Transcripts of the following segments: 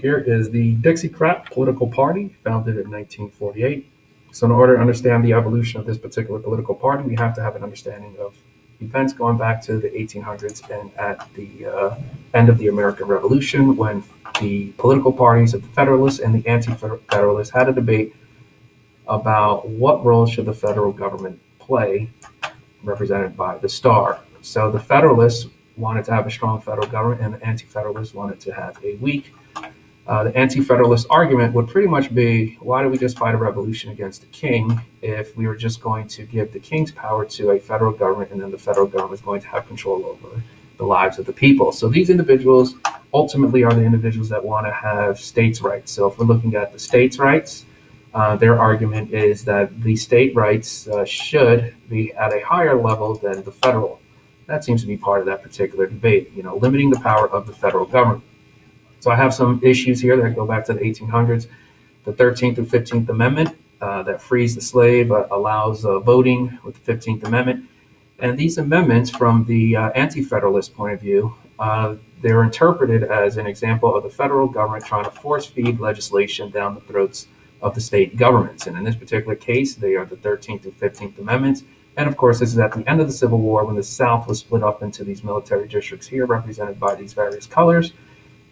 Here is the Dixiecrat Political Party, founded in 1948. So, in order to understand the evolution of this particular political party, we have to have an understanding of events going back to the 1800s and at the end of the American Revolution, when the political parties of the Federalists and the anti-federalists had a debate about what role should the federal government play, represented by the star. So, the Federalists wanted to have a strong federal government, and the anti-federalists wanted to have a weak. The anti-federalist argument would pretty much be, why do we just fight a revolution against the king if we were just going to give the king's power to a federal government, and then the federal government is going to have control over the lives of the people? So these individuals ultimately are the individuals that want to have states' rights. So if we're looking at the states' rights, their argument is that the state rights should be at a higher level than the federal. That seems to be part of that particular debate, limiting the power of the federal government. So I have some issues here that go back to the 1800s. The 13th through 15th Amendment that frees the slave, allows voting with the 15th Amendment. And these amendments, from the anti-federalist point of view, they're interpreted as an example of the federal government trying to force feed legislation down the throats of the state governments. And in this particular case, they are the 13th through 15th Amendments. And of course, this is at the end of the Civil War, when the South was split up into these military districts here, represented by these various colors.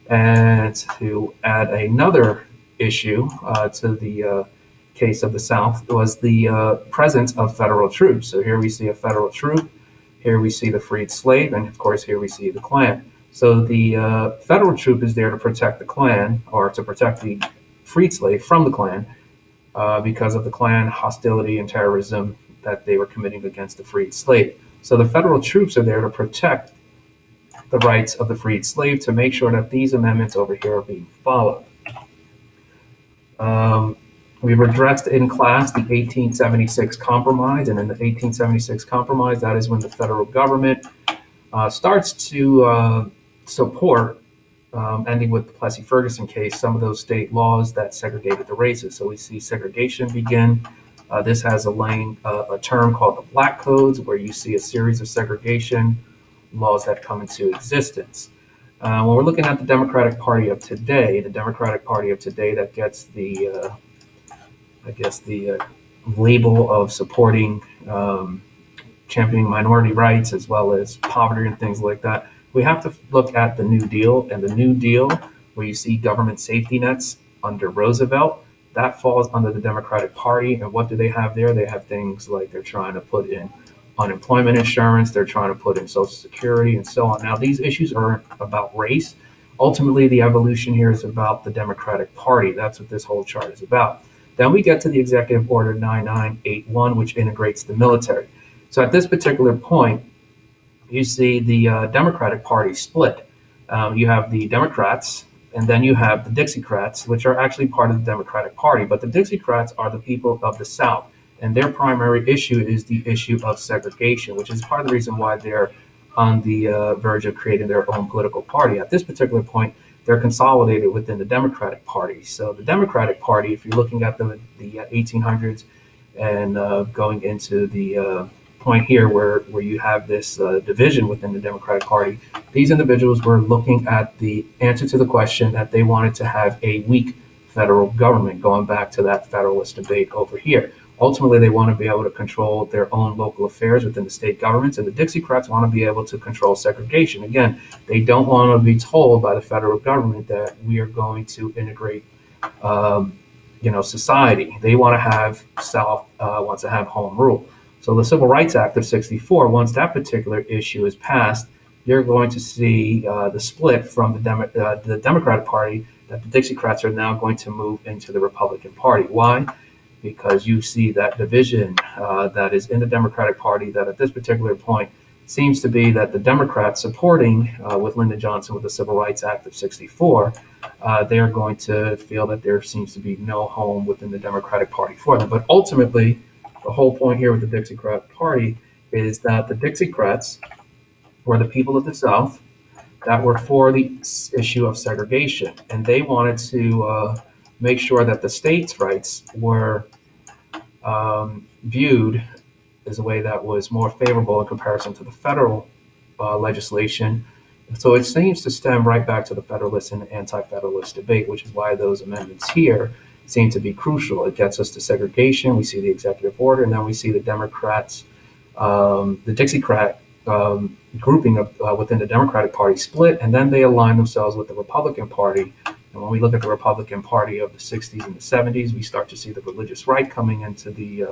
And to add another issue to the case of the South was the presence of federal troops. So here we see a federal troop, here we see the freed slave, and of course here we see the Klan. So the federal troop is there to protect the Klan, or to protect the freed slave from the Klan, because of the Klan hostility and terrorism that they were committing against the freed slave. So the federal troops are there to protect the rights of the freed slave, to make sure that these amendments over here are being followed. We've addressed in class the 1876 Compromise, and in the 1876 Compromise, that is when the federal government starts to support, ending with the Plessy-Ferguson case, some of those state laws that segregated the races. So we see segregation begin. This has a term called the Black Codes, where you see a series of segregation laws that come into existence. When we're looking at the Democratic Party of today, that gets the, label of supporting, championing minority rights as well as poverty and things like that, we have to look at the New Deal. And the New Deal, where you see government safety nets under Roosevelt, that falls under the Democratic Party. And what do they have there? They have things like they're trying to put in unemployment insurance, they're trying to put in Social Security, and so on. Now, these issues aren't about race. Ultimately, the evolution here is about the Democratic Party. That's what this whole chart is about. Then we get to the Executive Order 9981, which integrates the military. So at this particular point, you see the Democratic Party split. You have the Democrats, and then you have the Dixiecrats, which are actually part of the Democratic Party. But the Dixiecrats are the people of the South. And their primary issue is the issue of segregation, which is part of the reason why they're on the verge of creating their own political party. At this particular point, they're consolidated within the Democratic Party. So the Democratic Party, if you're looking at the 1800s and going into the point here where you have this division within the Democratic Party, these individuals were looking at the answer to the question that they wanted to have a weak federal government, going back to that Federalist debate over here. Ultimately, they want to be able to control their own local affairs within the state governments, and the Dixiecrats want to be able to control segregation. Again, they don't want to be told by the federal government that we are going to integrate, society. They want to have South wants to have home rule. So the Civil Rights Act of '64, once that particular issue is passed, you're going to see the split from the Democratic Party, that the Dixiecrats are now going to move into the Republican Party. Why? Because you see that division that is in the Democratic Party, that at this particular point seems to be that the Democrats supporting with Lyndon Johnson with the Civil Rights Act of '64, they are going to feel that there seems to be no home within the Democratic Party for them. But ultimately, the whole point here with the Dixiecrat Party is that the Dixiecrats were the people of the South that were for the issue of segregation, and they wanted to make sure that the states' rights were viewed as a way that was more favorable in comparison to the federal legislation, So it seems to stem right back to the Federalist and anti-federalist debate, which is why those amendments here seem to be crucial. It gets us to segregation. We see the executive order, and then we see the Democrats, the Dixiecrat grouping of, within the Democratic Party split, and then they align themselves with the Republican Party. And when we look at the Republican Party of the 60s and the 70s, we start to see the religious right coming into the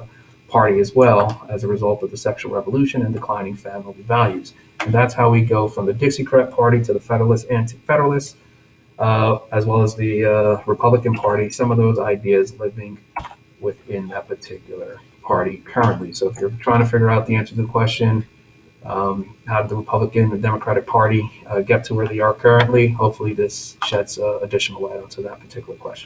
party as well as a result of the sexual revolution and declining family values. And that's how we go from the Dixiecrat Party to the Federalist, anti-federalist, as well as the Republican Party, some of those ideas living within that particular party currently. So if you're trying to figure out the answer to the question, how did the Republican and Democratic Party get to where they are currently, hopefully this sheds additional light onto that particular question.